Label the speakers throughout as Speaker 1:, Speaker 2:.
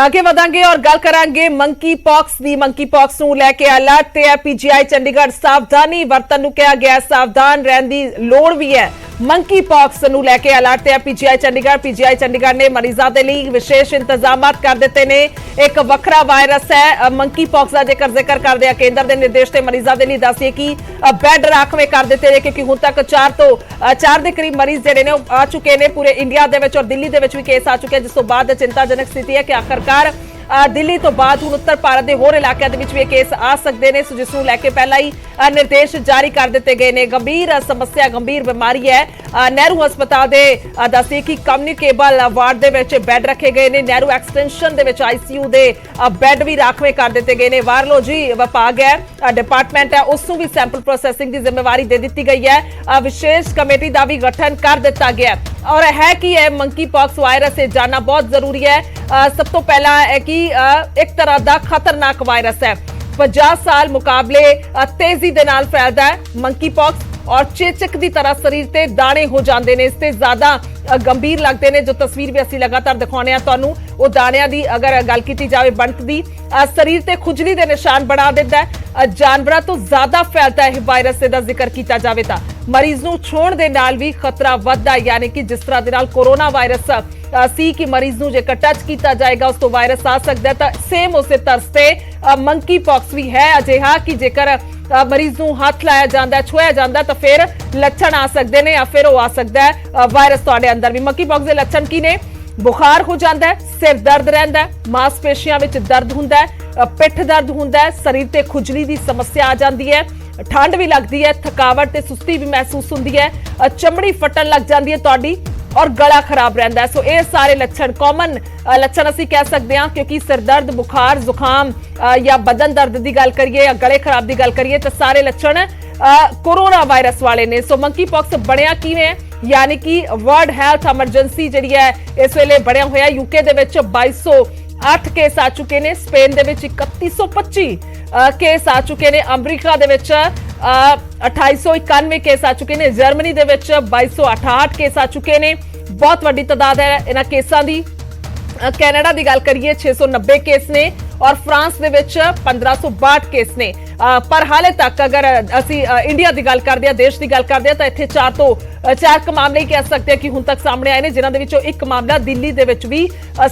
Speaker 1: ਤਾਂ ਅੱਗੇ ਵਧਾਂਗੇ ਔਰ ਗੱਲ ਕਰਾਂਗੇ ਮੰਕੀ ਪੌਕਸ ਦੀ। ਮੰਕੀ ਪੌਕਸ ਨੂੰ ਲੈ ਕੇ ਅਲਰਟ ਤੇ ਹੈ ਪੀਜੀਆਈ ਚੰਡੀਗੜ੍ਹ। ਸਾਵਧਾਨੀ ਵਰਤਣ ਨੂੰ ਕਿਹਾ ਗਿਆ, ਸਾਵਧਾਨ ਰਹਿਣ ਦੀ ਲੋੜ ਵੀ ਹੈ। ਮੰਕੀ ਪੌਕਸ ਨੂੰ ਲੈ ਕੇ ਅਲਰਟ ਤੇ ਹੈ ਪੀਜੀਆਈ ਚੰਡੀਗੜ੍ਹ। ਪੀਜੀਆਈ ਚੰਡੀਗੜ੍ਹ ਨੇ ਮਰੀਜ਼ਾਂ ਦੇ ਲਈ ਵਿਸ਼ੇਸ਼ ਇੰਤਜ਼ਾਮਾਤ ਕਰ ਦਿੱਤੇ ਨੇ। ਇੱਕ ਵੱਖਰਾ ਵਾਇਰਸ ਹੈ ਮੰਕੀ ਪੌਕਸ ਦਾ ਜੇਕਰ ਜ਼ਿਕਰ ਕਰਦੇ ਆ ਕੇਂਦਰ ਦੇ ਨਿਰਦੇਸ਼ ਤੇ ਮਰੀਜ਼ਾਂ ਦੇ ਲਈ ਦੱਸਿਏ ਕਿ ਬੈੱਡ ਰਾਖਵੇਂ ਕਰ ਦਿੱਤੇ ਨੇ, ਕਿਉਂਕਿ ਹੁਣ ਤੱਕ 4 ਦੇ ਕਰੀਬ ਮਰੀਜ਼ ਜਿਹੜੇ ਨੇ ਆ ਚੁੱਕੇ ਨੇ ਪੂਰੇ ਇੰਡੀਆ ਦੇ ਵਿੱਚ, ਔਰ ਦਿੱਲੀ ਦੇ ਵਿੱਚ ਵੀ ਕੇਸ ਆ ਚੁੱਕੇ, ਜਿਸ ਤੋਂ ਬਾਅਦ ਚਿੰਤਾਜਨਕ ਸਥਿਤੀ ਹੈ ਕਿ ਆਖਰਕਾਰ ਦਿੱਲੀ ਤੋਂ ਬਾਅਦ ਹੁਣ ਉੱਤਰ ਭਾਰਤ ਦੇ ਹੋਰ ਇਲਾਕਿਆਂ ਦੇ ਵਿੱਚ ਵੀ ਕੇਸ ਆ ਸਕਦੇ ਨੇ, ਜਿਸ ਨੂੰ ਲੈ ਕੇ ਪਹਿਲਾਂ ਹੀ ਨਿਰਦੇਸ਼ ਜਾਰੀ ਕਰ ਦਿੱਤੇ ਗਏ ਨੇ। ਗੰਭੀਰ ਸਮੱਸਿਆ, ਗੰਭੀਰ ਬਿਮਾਰੀ ਹੈ। ਨਹਿਰੂ ਹਸਪਤਾਲ ਦੇ ਦੱਸਿਏ ਕਿ ਕਮਿਊਨੀਕੇਬਲ ਵਾਰਡ ਦੇ ਵਿੱਚ ਬੈੱਡ ਰੱਖੇ ਗਏ ਨੇ। ਨਹਿਰੂ ਐਕਸਟੈਂਸ਼ਨ ਦੇ ਵਿੱਚ ਆਈਸੀਯੂ ਦੇ ਬੈੱਡ ਵੀ ਰਾਖਵੇਂ ਕਰ ਦਿੱਤੇ ਗਏ ਨੇ। ਵਾਇਰੋਲੋਜੀ ਵਿਭਾਗ ਹੈ, ਡਿਪਾਰਟਮੈਂਟ ਹੈ, ਉਸ ਨੂੰ ਵੀ ਸੈਂਪਲ ਪ੍ਰੋਸੈਸਿੰਗ ਦੀ ਜ਼ਿੰਮੇਵਾਰੀ ਦੇ ਦਿੱਤੀ ਗਈ ਹੈ। ਵਿਸ਼ੇਸ਼ ਕਮੇਟੀ ਦਾ ਵੀ ਗਠਨ ਕਰ ਦਿੱਤਾ ਗਿਆ और है कि मंकी पॉक्स वायरस से जानना बहुत जरूरी है। सब तो पहला है कि एक तरह का खतरनाक वायरस है, 50 साल मुकाबले तेजी दे नाल फैलदा है मंकी पॉक्स, और चेचक की तरह शरीर ते दाने हो जाते हैं। इससे ज्यादा गंभीर लगते हैं, जो तस्वीर भी असीं लगातार दिखाने तुहानूं वो दाणियां दी अगर गल की जाए बनत दी शरीर ते खुजली के निशान बना देता है। जानवरों तो ज्यादा फैलता है वायरस का जिक्र किया जाए तो मरीज नूं छूण दे नाल भी खतरा वधदा, यानी कि जिस तरह दे नाल कोरोना वायरस सी कि मरीज नूं जेकर टच किया जाएगा उस तो वायरस आ सकता है, तो सेम उस तरह से मंकी पॉक्स भी है अजिहा कि जेकर मरीज नूं हाथ लाया जाता है, छुआ जाता है, तो फिर लक्षण आ सकते हैं या फिर वो आ सकता है वायरस तुहाडे अंदर भी। मंकी पॉक्स के लक्षण की ने? बुखार हो जाता है, सिर दर्द रहता है, मांसपेशियां विच दर्द हुंदा है, पिठ दर्द हुंदा है, शरीर ते खुजली की समस्या आ जाती है, ठंड भी लगती है, थकावट ते सुस्ती भी महसूस होती है, चमड़ी फटन लग जाती है तुहाडी, और गला खराब रहता है। सो ये सारे लक्षण कॉमन लक्षण असीं कह सकते हैं, क्योंकि सिर दर्द, बुखार, जुकाम या बदन दर्द की गल करिए या गले खराब की गल करिए तो सारे लक्षण कोरोना वायरस वाले ने। सो मंकी पॉक्स बनया किवें है, यानी कि वर्ल्ड हैल्थ एमरजेंसी जिहड़ी है इस वेले बनया होया। यूके दे विच 2208 केस आ चुके ने, स्पेन दे विच 3125 केस आ चुके ने, अमरीका दे विच 2891 केस आ चुके ने, जर्मनी दे विच 2268 केस आ चुके ने। बहुत वड्डी तादाद है इन्हां केसां दी। कैनेडा की गल करिए 690 केस ने, और फ्रांस दे विच 1562 केस ने। पर हाले तक अगर असी इंडिया की गल करते हैं, देश की गल करते हैं, तो इत्थे 4 मामले ही कह सकते हैं कि हुण तक सामने आए ने, जिन्हां दे विचों एक मामला दिल्ली दे विच भी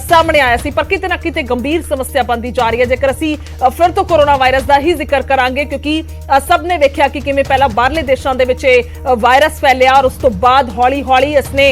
Speaker 1: सामने आया सी। पर किते ना किते गंभीर समस्या बनती जा रही है। जेकर असी फिर तो कोरोना वायरस का ही जिक्र करांगे, क्योंकि सब ने वेख्या कि किवें पहला बाहरले देशों दे विच वायरस फैलिया, और उस तो बाद हौली हौली इसने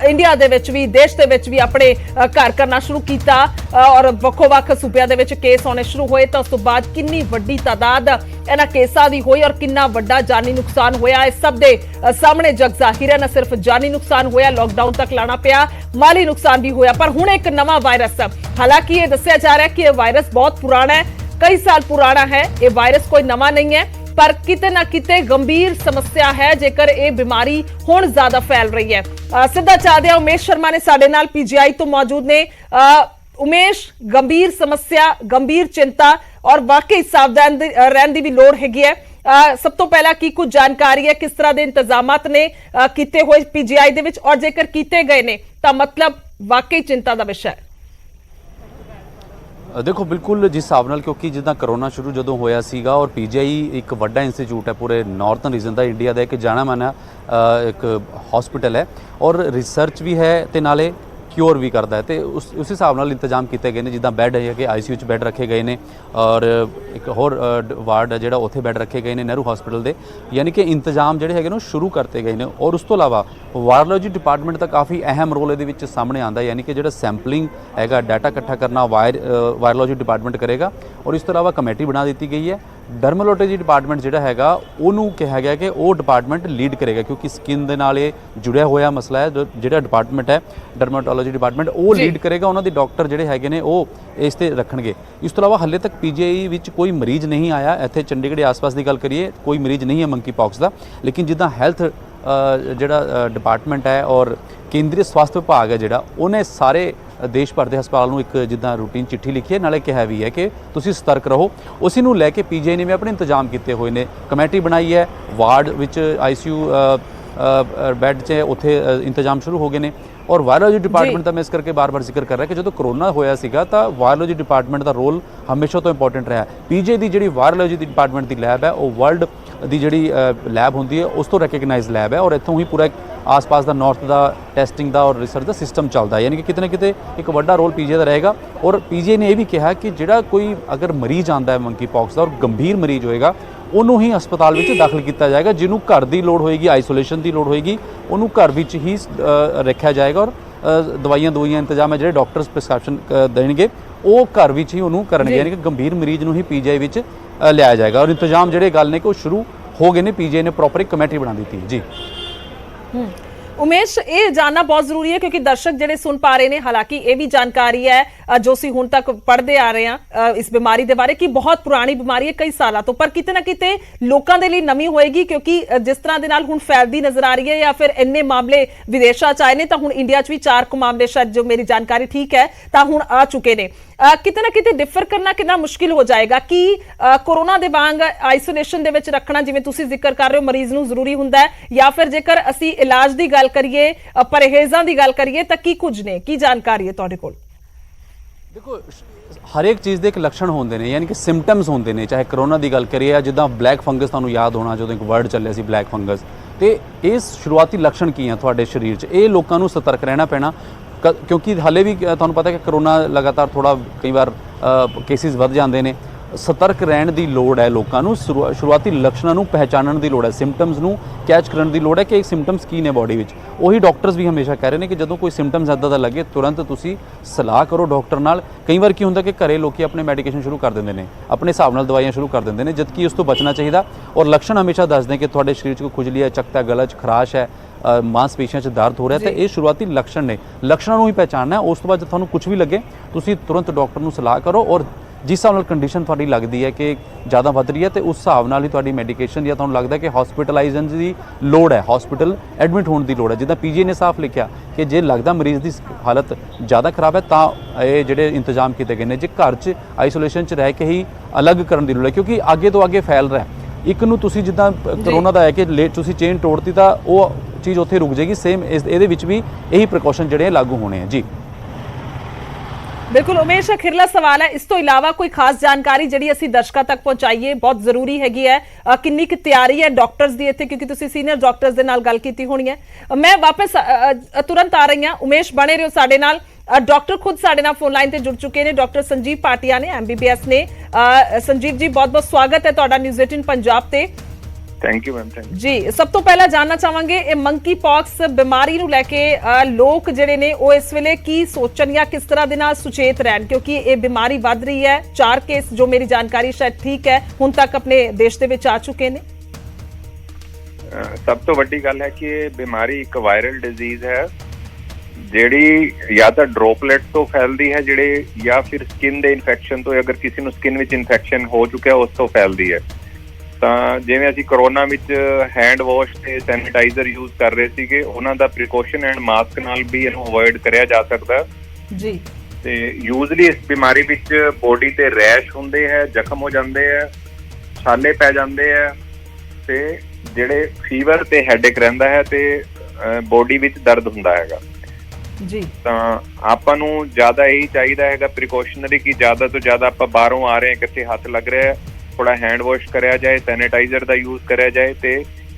Speaker 1: इंडिया दे विच भी, देश दे विच भी अपने घर करना शुरू किया, और वक्खो-वक्ख सूबिਆਂ ਦੇ ਵਿੱਚ केस आने शुरू होए। तो उस तो बाद कितनी वड्डी तादाद इन्हां केसां दी होई और कितना वड्डा जानी नुकसान होया, इस सब दे सामने जग जाहिर है। न सिर्फ जानी नुकसान होया, लॉकडाउन तक लाना पिया, माली नुकसान भी होया। पर हुण एक नवां वायरस, हालांकि ये दस्सिया जा रहा है कि यह वायरस बहुत पुराना है, कई साल पुराना है, ये वायरस कोई नवा नहीं है, पर किते ना किते गंभीर समस्या है जेकर ये बीमारी हुण ज्यादा फैल रही है। सीधा चलदे हां, उमेश शर्मा ने साडे नाल पीजीआई तो मौजूद ने। उमेश, गंभीर समस्या, गंभीर चिंता और वाकई सावधान रहने की भी लोड़ हैगी है। सब तो पहला की कुछ जानकारी है, किस तरह के इंतजामात ने किते हुए पीजीआई दे विच, और जेकर किते गए ने तो मतलब वाकई चिंता का विषय है?
Speaker 2: देखो बिल्कुल जिस हिसाब नाल, क्योंकि जिद्दां करोना शुरू जदों होया सीगा, और पीजीआई एक वड्डा इंस्टीट्यूट है पूरे नॉर्थन रीजन का, इंडिया का एक जाना माना एक हॉस्पिटल है, और रिसर्च भी है तो नाले क्योर भी करता है। तो उस हिसाब नाल इंतजाम किए गए हैं, जिद्दां बैड है कि आईसीयू च बैड रखे गए हैं, और एक होर वार्ड है जिहड़ा उत्थे बैड रखे गए हैं नेहरू हॉस्पिटल के, यानी कि इंतजाम जिहड़े हैगे शुरू करते गए हैं। और उस तो इलावा वायरोलॉजी डिपार्टमेंट का काफ़ी अहम रोल ये सामने आता है, यानी कि जो सैंपलिंग हैगा, डाटा इकट्ठा करना वायरोलॉजी डिपार्टमेंट करेगा, और इस तो इलावा कमेटी बना दी गई है। डर्मोलॉजी डिपार्टमेंट जिहड़ा हैगा उहनूं कहा गया कि वो डिपार्टमेंट लीड करेगा, क्योंकि स्किन दे नाल जुड़िया होया मसला है। जिहड़ा डिपार्टमेंट है डर्माटोलॉजी डिपार्टमेंट वो लीड करेगा, उन्होंने डॉक्टर जिहड़े हैगे ने वो इस ते रखणगे। इस तो इलावा हाले तक पीजीआई विच कोई मरीज नहीं आया। इत्थे चंडीगढ़ के आस पास की गल करिए कोई मरीज नहीं है मंकी पॉक्स का, लेकिन जिद्दां हैल्थ जिहड़ा डिपार्टमेंट है और केंद्रीय स्वास्थ्य विभाग है जिहड़ा, उन्हें सारे देश भर के हस्पताल में एक जिद्दां रूटीन चिट्ठी लिखी है, नाले कहा भी है कि तुसीं सतर्क रहो। उसी नूं लैके पीजीआई ने भी अपने इंतजाम किए हुए ने, कमेटी बनाई है, वार्ड विच आईसीयू ਬੈੱਡ 'ਚ ਉੱਥੇ ਇੰਤਜ਼ਾਮ ਸ਼ੁਰੂ ਹੋ ਗਏ ਨੇ। ਔਰ ਵਾਇਰੋਲੋਜੀ ਡਿਪਾਰਟਮੈਂਟ ਦਾ ਮੈਂ ਇਸ ਕਰਕੇ ਬਾਰ-ਬਾਰ ਜ਼ਿਕਰ ਕਰ ਰਿਹਾ ਕਿ ਜਦੋਂ ਕਰੋਨਾ ਹੋਇਆ ਸੀਗਾ ਤਾਂ ਵਾਇਰੋਲੋਜੀ ਡਿਪਾਰਟਮੈਂਟ ਦਾ ਰੋਲ ਹਮੇਸ਼ਾ ਤੋਂ ਇੰਪੋਰਟੈਂਟ ਰਿਹਾ। ਪੀਜੀ ਦੀ ਜਿਹੜੀ ਵਾਇਰੋਲੋਜੀ ਦੀ ਡਿਪਾਰਟਮੈਂਟ ਦੀ ਲੈਬ ਹੈ ਉਹ ਵਰਲਡ ਦੀ ਜਿਹੜੀ ਲੈਬ ਹੁੰਦੀ ਹੈ ਉਸ ਤੋਂ ਰੈਕਗਨਾਈਜ਼ ਲੈਬ ਹੈ, ਔਰ ਇੱਥੋਂ ਹੀ ਪੂਰਾ ਆਸ-ਪਾਸ ਦਾ ਨਾਰਥ ਦਾ ਟੈਸਟਿੰਗ ਦਾ ਔਰ ਰਿਸਰਚ ਦਾ ਸਿਸਟਮ ਚੱਲਦਾ ਹੈ। ਯਾਨੀ ਕਿ ਕਿਤੇ ਨਾ ਕਿਤੇ ਇੱਕ ਵੱਡਾ ਰੋਲ ਪੀਜੀ ਦਾ ਰਹੇਗਾ। ਔਰ ਪੀਜੀ ਨੇ ਇਹ ਵੀ ਕਿਹਾ ਕਿ ਜਿਹੜਾ ਕੋਈ ਅਗਰ ਮਰੀਜ਼ ਆਉਂਦਾ ਹੈ ਮੰਕੀ ਪੌਕਸ ਦਾ ਔਰ ਗੰਭੀਰ ਮਰੀਜ਼ ਹੋਏਗਾ ਉਹਨੂੰ ਹੀ ਹਸਪਤਾਲ ਵਿੱਚ ਦਾਖਲ ਕੀਤਾ ਜਾਏਗਾ। ਜਿਹਨੂੰ ਘਰ ਦੀ ਲੋੜ ਹੋਏਗੀ, ਆਈਸੋਲੇਸ਼ਨ ਦੀ ਲੋੜ ਹੋਏਗੀ, ਉਹਨੂੰ ਘਰ ਵਿੱਚ ਹੀ ਰੱਖਿਆ ਜਾਏਗਾ ਔਰ ਦਵਾਈਆਂ ਇੰਤਜ਼ਾਮ ਹੈ ਜਿਹੜੇ ਡਾਕਟਰਸ ਪ੍ਰਿਸਕ੍ਰਿਪਸ਼ਨ ਦੇਣਗੇ ਉਹ ਘਰ ਵਿੱਚ ਹੀ ਉਹਨੂੰ ਕਰਨਗੇ। ਯਾਨੀ ਕਿ ਗੰਭੀਰ ਮਰੀਜ਼ ਨੂੰ ਹੀ ਪੀਜੀਆਈ ਵਿੱਚ ਲਿਆਇਆ ਜਾਏਗਾ। ਔਰ ਇੰਤਜ਼ਾਮ ਜਿਹੜੇ ਗੱਲ ਨੇ ਕਿ ਉਹ ਸ਼ੁਰੂ ਹੋ ਗਏ ਨੇ। ਪੀਜੀਆਈ ਨੇ ਪ੍ਰੋਪਰ ਇੱਕ ਕਮੇਟੀ ਬਣਾ ਦਿੱਤੀ ਹੈ ਜੀ।
Speaker 1: उमेश, ये जानना बहुत जरूरी है क्योंकि दर्शक ਜਿਹੜੇ सुन पा रहे हैं, हालांकि ये भी जानकारी है जो ਅਸੀਂ ਹੁਣ तक पढ़ते आ रहे हैं इस बीमारी के बारे कि बहुत पुरानी बीमारी है कई सालों तो, पर किते ना किते लोगों के लिए नवी होएगी क्योंकि जिस तरह के नाल हुण फैलदी नजर आ रही है या फिर इन्ने मामले विदेशों च आए ने, तो हुण इंडिया च भी 4 मामले शायद, जो मेरी जानकारी ठीक है, तो हुण आ चुके ने। किते ना किते डिफर करना कितना मुश्किल हो जाएगा कि कोरोना दे वांग आइसोलेशन दे विच रखना जिवें तुसीं जिक्र कर रहे हो मरीज नूं जरूरी हुंदा है, या फिर जेकर असीं इलाज दी गल करिए, परहेज़ां दी गल करिए तां की कुछ ने, की जानकारी है तुहाडे कोल?
Speaker 2: देखो, हर एक चीज़ के एक लक्षण होंगे ने, यानी कि सिम्पटम्स होंगे ने। चाहे करोना की गल करिए या जिदा ब्लैक फंगस, तुहानूं याद होना जो एक वर्ड चलिया सी ब्लैक फंगस, तो ये शुरुआती लक्षण की हैं तुहाडे शरीर च, ये लोगों को सतर्क रहना पैना क्योंकि हाले भी तुहानूं पता है कि करोना लगातार थोड़ा कई बार केसिस वध जाते हैं। सतर्क रहने की लोड़ है लोगों को, शुरुआती लक्षणों को पहचानने की लोड़ है, सिम्पटम्स को कैच करने की लोड़ है कि एक सिम्पटम्स की ने बॉडी में। वही डॉक्टर्स भी हमेशा कह रहे हैं कि जो कोई सिम्पटम्स इदा का लगे तुरंत तुसी सलाह करो डॉक्टर नाल। कई बार की होंदा कि घरे लोग अपने मैडिकेशन शुरू कर देंगे ने, अपने हिसाब नाल दवाइयां शुरू कर देंगे ने, जबकि उस तो बचना चाहिए। और लक्षण हमेशा दसदे कि तुहाडे शरीर च कोई खुजली है, चकता, गला च खराश है, मांसपेशियों च दर्द हो रहा है, तो ये शुरुआती लक्षण ने, लक्षणों को ही पहचानना है। उस तो बाद जो तुहानूं कुछ भी लगे तुसी तुरंत डॉक्टर नूं सलाह करो, और जिस हिसाब नाल कंडीशन तुहाडी लगदी है कि ज़्यादा वध रही है तो उस हिसाब नाल ही तुहाडी मैडिकेशन, या तुहानूं लगदा है कि हॉस्पिटलाइजेशन की लोड़ है, हॉस्पिटल एडमिट होने की लोड़ है, जिद्दां पीजी ने साफ लिखिया कि जे लगदा मरीज़ की हालत ज़्यादा खराब है तो ये जिहड़े इंतजाम किए गए हैं, जे घर च आइसोलेशन च रह के ही अलग करने की लोड़ है क्योंकि आगे तो आगे फैल रहा है। एक नूं तुसीं जिद्दां करोना का है कि तुसीं चेन तोड़ती तो वो चीज़ उत्थे रुक जाएगी, सेम इहदे विच भी यही प्रिकॉशन जिहड़े लागू होने हैं जी।
Speaker 1: बिल्कुल उमेश, अखिरला सवाल है, इस तो इलावा कोई खास जानकारी जिहड़ी असीं दर्शकों तक पहुंचाइए बहुत जरूरी हैगी है, किन्नी की तैयारी है डॉक्टर्स दी इत्थे, क्योंकि तुसीं सीनियर डॉक्टर्स दे नाल गल कीती होनी है। मैं वापस तुरंत आ रही हां, उमेश बने रहो साडे नाल। डॉक्टर खुद साडे नाल फोन लाइन ते जुड़ चुके हैं, डॉक्टर संजीव भाटिया ने, MBBS ने। संजीव जी, बहुत बहुत स्वागत है तुहाडा न्यूज़ 18 पंजाब ते।
Speaker 3: Thank you ma'am.
Speaker 1: जी, सब तो पहला जानना चाहांगे ये मंकी पॉक्स बीमारी नूं लैके लोग जिहड़े ने वो इस वेले की सोचण या किस तरह दे नाल सुचेत रहन, क्योंकि ये बीमारी वध रही है। 4 केस जो मेरी जानकारी शायद ठीक है हुण तक अपने देश दे विच आ चुके ने।
Speaker 3: सब तो वड्डी गल है कि ये बीमारी एक वायरल डिजीज है ਜਿਹੜੀ या तो ड्रॉपलेट तो फैलती है ਜਿਹੜੇ या फिर स्किन ਦੇ ਇਨਫੈਕਸ਼ਨ ਤੋਂ, अगर किसी ਨੂੰ स्किन ਵਿੱਚ ਇਨਫੈਕਸ਼ਨ ਹੋ ਚੁੱਕਿਆ ਉਸ ਤੋਂ ਫੈਲਦੀ ਹੈ। ਤਾਂ ਜਿਵੇਂ ਅਸੀਂ ਕਰੋਨਾ ਵਿੱਚ ਹੈਂਡ ਵਾਸ਼ ਤੇ ਸੈਨੀਟਾਈਜ਼ਰ ਯੂਜ਼ ਕਰ ਰਹੇ ਸੀਗੇ, ਉਹਨਾਂ ਦਾ ਪ੍ਰੀਕਾਸ਼ਨ ਐਂਡ ਮਾਸਕ ਨਾਲ ਵੀ ਇਹਨੂੰ ਅਵੋਇਡ ਕਰਿਆ ਜਾ ਸਕਦਾ
Speaker 1: ਜੀ। ਤੇ
Speaker 3: ਯੂਜ਼ਲੀ ਇਸ ਬਿਮਾਰੀ ਵਿੱਚ ਬੋਡੀ ਤੇ ਰੈਸ਼ ਹੁੰਦੇ ਹੈ, ਜ਼ਖਮ ਹੋ ਜਾਂਦੇ ਹੈ, ਛਾਲੇ ਪੈ ਜਾਂਦੇ ਹੈ, ਤੇ ਜਿਹੜੇ ਫੀਵਰ ਤੇ ਹੈਡੇਕ ਰਹਿੰਦਾ ਹੈ, ਤੇ ਬੋਡੀ ਵਿੱਚ ਦਰਦ ਹੁੰਦਾ ਹੈਗਾ
Speaker 1: ਜੀ। ਤਾਂ
Speaker 3: ਆਪਾਂ ਨੂੰ ਜ਼ਿਆਦਾ ਇਹੀ ਚਾਹੀਦਾ ਹੈਗਾ ਪ੍ਰੀਕਾਸ਼ਨਰੀ ਕਿ ਜ਼ਿਆਦਾ ਤੋਂ ਜ਼ਿਆਦਾ ਆਪਾਂ ਬਾਹਰੋਂ ਆ ਰਹੇ ਹਾਂ, ਕਿੱਥੇ ਹੱਥ ਲੱਗ ਰਿਹਾ ਹੈ, थोड़ा हैंड वॉश कराया जाए, सैनिटाइजर का यूज कराया जाए, तो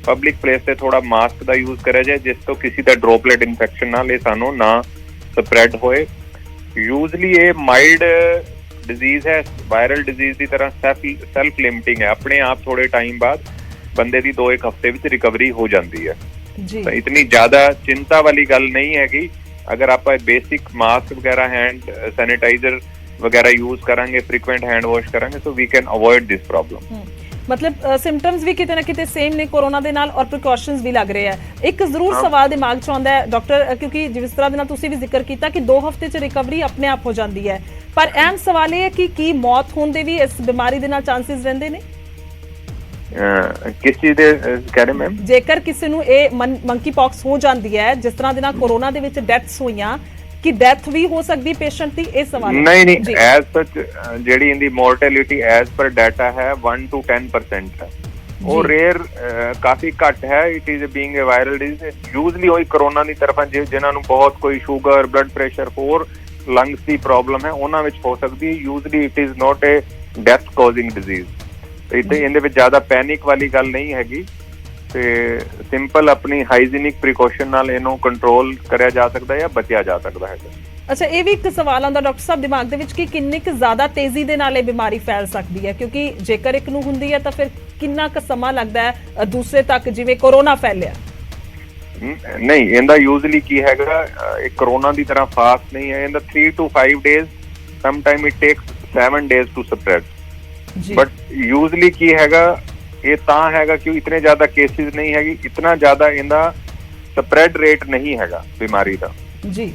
Speaker 3: पब्लिक प्लेस से थोड़ा मास्क का यूज कराया जाए, जिस तो किसी का ड्रॉपलेट इन्फेक्शन ना ले सानू ना स्प्रैड होए। यूजली ये माइल्ड डिजीज है, वायरल डिजीज की तरह सैल्फ लिमिटिंग है, अपने आप थोड़े टाइम बाद बंदे की 2-1 हफ्ते में रिकवरी हो जाती है। तो इतनी ज्यादा चिंता वाली गल नहीं हैगी। अगर आप बेसिक मास्क वगैरह, हैंड सैनिटाइजर वगैरह यूज करांगे, फ्रीक्वेंट हैंड वॉश करांगे, तो we can avoid this problem.
Speaker 1: मतलब सिम्पटम्स भी किते ना किते सेम ने कोरोना दे नाल और प्रिकॉशनस भी लग रहे हैं। एक जरूर सवाल दिमाग च आंदा है डॉक्टर, क्योंकि जिस तरह दे नाल तुसीं भी जिक्र कीता कि 2 हफ्ते च रिकवरी अपने आप हो जाती है, पर अहम सवाल ये है कि मौत होने दे भी इस बीमारी दे नाल चांसेस रहिंदे ने?
Speaker 3: किस चीज दे कह रहे मैम?
Speaker 1: जेकर किसी नूं ये मंकी पॉक्स हो जाती है, जिस तरह दे नाल कोरोना दे विच डेथ्स होईयां, कि डेथ भी हो सकती पेशेंट दी, ये सवाल
Speaker 3: नहीं एज सच जेडी इनदी मोर्टेलिटी एज पर डाटा है 1 to 10% है। ਉਹ ਰੇਅਰ ਕਾਫੀ ਘੱਟ ਹੈ। It is being a viral disease. Usually ਉਹੀ ਕਰੋਨਾ ਦੀ ਤਰਫਾਂ ਜਿਨ੍ਹਾਂ ਨੂੰ ਬਹੁਤ ਕੋਈ ਸ਼ੂਗਰ, ਬਲੱਡ ਪ੍ਰੈਸ਼ਰ, ਹੋਰ ਲੰਗਸ ਦੀ ਪ੍ਰੋਬਲਮ ਹੈ, ਉਹਨਾਂ ਵਿੱਚ ਹੋ ਸਕਦੀ ਹੈ। Usually it is not a death causing disease. ਇਹਦੇ ਵਿੱਚ ਜ਼ਿਆਦਾ ਪੈਨਿਕ ਵਾਲੀ ਗੱਲ ਨਹੀਂ ਹੈਗੀ ਤੇ ਸਿੰਪਲ ਆਪਣੀ ਹਾਈਜੀਨਿਕ ਪ੍ਰੀਕਾਸ਼ਨ ਨਾਲ ਇਹਨੂੰ ਕੰਟਰੋਲ ਕਰਿਆ ਜਾ ਸਕਦਾ ਹੈ ਜਾਂ ਬਚਿਆ ਜਾ ਸਕਦਾ ਹੈ।
Speaker 1: ਅੱਛਾ, ਇਹ ਵੀ ਇੱਕ ਸਵਾਲ ਆਉਂਦਾ ਡਾਕਟਰ ਸਾਹਿਬ ਦਿਮਾਗ ਦੇ ਵਿੱਚ ਕਿ ਕਿੰਨੀ ਕੁ ਜ਼ਿਆਦਾ ਤੇਜ਼ੀ ਦੇ ਨਾਲ ਇਹ ਬਿਮਾਰੀ ਫੈਲ ਸਕਦੀ ਹੈ, ਕਿਉਂਕਿ ਜੇਕਰ ਇੱਕ ਨੂੰ ਹੁੰਦੀ ਹੈ ਤਾਂ ਫਿਰ ਕਿੰਨਾ ਕੁ ਸਮਾਂ ਲੱਗਦਾ ਹੈ ਦੂਸਰੇ ਤੱਕ, ਜਿਵੇਂ ਕੋਰੋਨਾ ਫੈਲਿਆ?
Speaker 3: ਨਹੀਂ, ਇਹਦਾ ਯੂਜ਼ਲੀ ਕੀ ਹੈਗਾ, ਇਹ ਕਰੋਨਾ ਦੀ ਤਰ੍ਹਾਂ ਫਾਸਟ ਨਹੀਂ ਹੈ। ਇਹਦਾ 3 to 5 days, some time it takes 7 days to spread. But usually ਕੀ ਹੈਗਾ, ਇਹ ਤਾਂ ਹੈਗਾ ਕਿ ਇਤਨੇ ਜ਼ਿਆਦਾ ਕੇਸਿਸ ਨਹੀਂ ਹੈਗੀ, ਇਤਨਾ ਜ਼ਿਆਦਾ ਇਹਦਾ ਸਪਰੈਡ ਰੇਟ ਨਹੀਂ ਹੈਗਾ ਬਿਮਾਰੀ ਦਾ।
Speaker 1: ਜੀ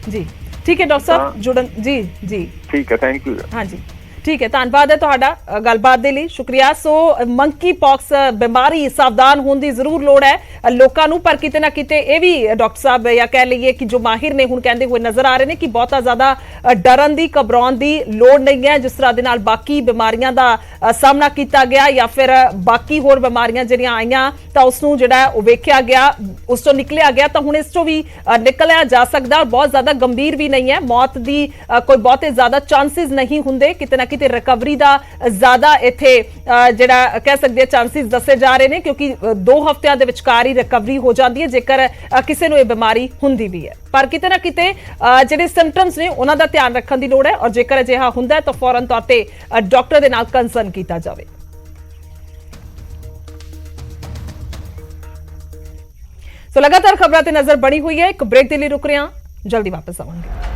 Speaker 1: ਜੀ, ਠੀਕ ਹੈ ਡਾਕਟਰ ਸਾਹਿਬ ਜੁੜਨ ਜੀ ਜੀ
Speaker 3: ਠੀਕ ਹੈ, ਥੈਂਕ ਯੂ।
Speaker 1: ਹਾਂਜੀ ਠੀਕ ਹੈ, ਧੰਨਵਾਦ ਹੈ ਤੁਹਾਡਾ ਗੱਲਬਾਤ ਦੇ ਲਈ, ਸ਼ੁਕਰੀਆ। ਸੋ ਮੰਕੀ ਪੌਕਸ ਬਿਮਾਰੀ, ਸਾਵਧਾਨ ਹੋਣ ਦੀ ਜ਼ਰੂਰ ਲੋੜ ਹੈ ਲੋਕਾਂ ਨੂੰ, ਪਰ ਕਿਤੇ ਨਾ ਕਿਤੇ ਇਹ ਵੀ ਡਾਕਟਰ ਸਾਹਿਬ ਜਾਂ ਕਹਿ ਲਈਏ ਕਿ ਜੋ ਮਾਹਿਰ ਨੇ ਹੁਣ ਕਹਿੰਦੇ ਹੋਏ ਨਜ਼ਰ ਆ ਰਹੇ ਨੇ ਕਿ ਬਹੁਤਾ ਜ਼ਿਆਦਾ ਡਰਨ ਦੀ, ਘਬਰਾਉਣ ਦੀ ਲੋੜ ਨਹੀਂ ਹੈ। ਜਿਸ ਤਰ੍ਹਾਂ ਦੇ ਨਾਲ ਬਾਕੀ ਬਿਮਾਰੀਆਂ ਦਾ ਸਾਹਮਣਾ ਕੀਤਾ ਗਿਆ ਜਾਂ ਫਿਰ ਬਾਕੀ ਹੋਰ ਬਿਮਾਰੀਆਂ ਜਿਹੜੀਆਂ ਆਈਆਂ ਤਾਂ ਉਸ ਨੂੰ ਜਿਹੜਾ ਉਹ ਵੇਖਿਆ ਗਿਆ, ਉਸ ਤੋਂ ਨਿਕਲਿਆ ਗਿਆ, ਤਾਂ ਹੁਣ ਇਸ ਤੋਂ ਵੀ ਨਿਕਲਿਆ ਜਾ ਸਕਦਾ। ਬਹੁਤ ਜ਼ਿਆਦਾ ਗੰਭੀਰ ਵੀ ਨਹੀਂ ਹੈ, ਮੌਤ ਦੀ ਕੋਈ ਬਹੁਤੇ ਜ਼ਿਆਦਾ ਚਾਂਸਿਸ ਨਹੀਂ ਹੁੰਦੇ। ਕਿਤੇ ਨਾ ਕਿਤੇ ਰਿਕਵਰੀ ਦਾ ਜ਼ਿਆਦਾ ਇੱਥੇ ਜਿਹੜਾ ਕਹਿ ਸਕਦੇ ਚਾਂਸਿਸ ਦੱਸੇ ਜਾ ਰਹੇ ਨੇ, ਕਿਉਂਕਿ 2 ਹਫ਼ਤਿਆਂ ਦੇ ਵਿਚਕਾਰ ਹੀ ਰਿਕਵਰੀ ਹੋ ਜਾਂਦੀ ਹੈ ਜੇਕਰ ਕਿਸੇ ਨੂੰ ਇਹ ਬਿਮਾਰੀ ਹੁੰਦੀ ਵੀ ਹੈ। ਪਰ ਕਿਤੇ ਨਾ ਕਿਤੇ ਜਿਹੜੇ ਸਿੰਪਟਮਸ ਨੇ ਉਹਨਾਂ ਦਾ ਧਿਆਨ ਰੱਖਣ ਦੀ ਲੋੜ ਹੈ, ਔਰ ਜੇਕਰ ਅਜਿਹਾ ਹੁੰਦਾ ਹੈ ਤਾਂ ਫੌਰਨ ਤੌਰ ਤੇ ਡਾਕਟਰ ਦੇ ਨਾਲ ਕੰਸਰਨ ਕੀਤਾ ਜਾਵੇ। ਸੋ ਲਗਾਤਾਰ ਖਬਰਾਂ ਤੇ ਨਜ਼ਰ ਬਣੀ ਹੋਈ ਹੈ। ਇੱਕ ਬ੍ਰੇਕ ਦੇ ਲਈ ਰੁਕ ਰਹੇ ਹਾਂ, ਜਲਦੀ ਵਾਪਸ ਆਵਾਂਗੇ।